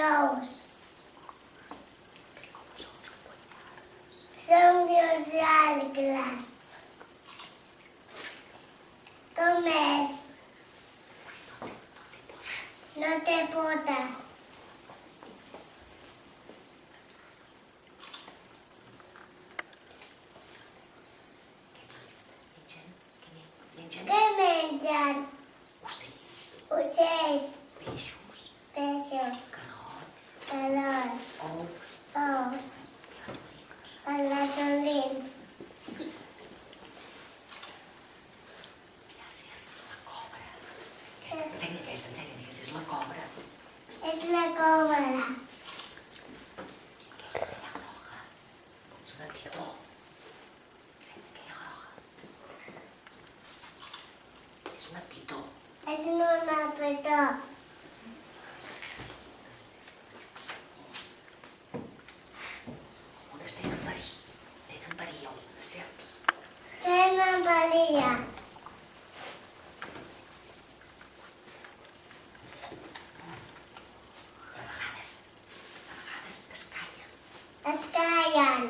ous. Són llargues. Com és? No té potes. Què mengen? Ocells. Peixos. Cargols. Ous. Ratolins. Ensenya aquesta, és la cobra. És la cobra. Aquella groga. És una pitó. Ensenya aquella groga. És una pitó. És una petó. Algunes tenen verí. Tenen verí, algunes serps. Tenen valia. I a vegades es callen. Es callen.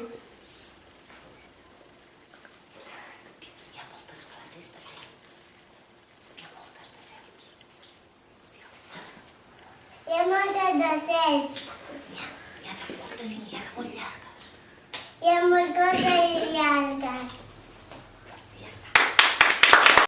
Hi ha moltes classes de serps. Hi ha moltes de serps. Hi ha moltes de serps. N'hi ha de moltes i n'hi ha de molt llargues. Hi ha moltes llargues.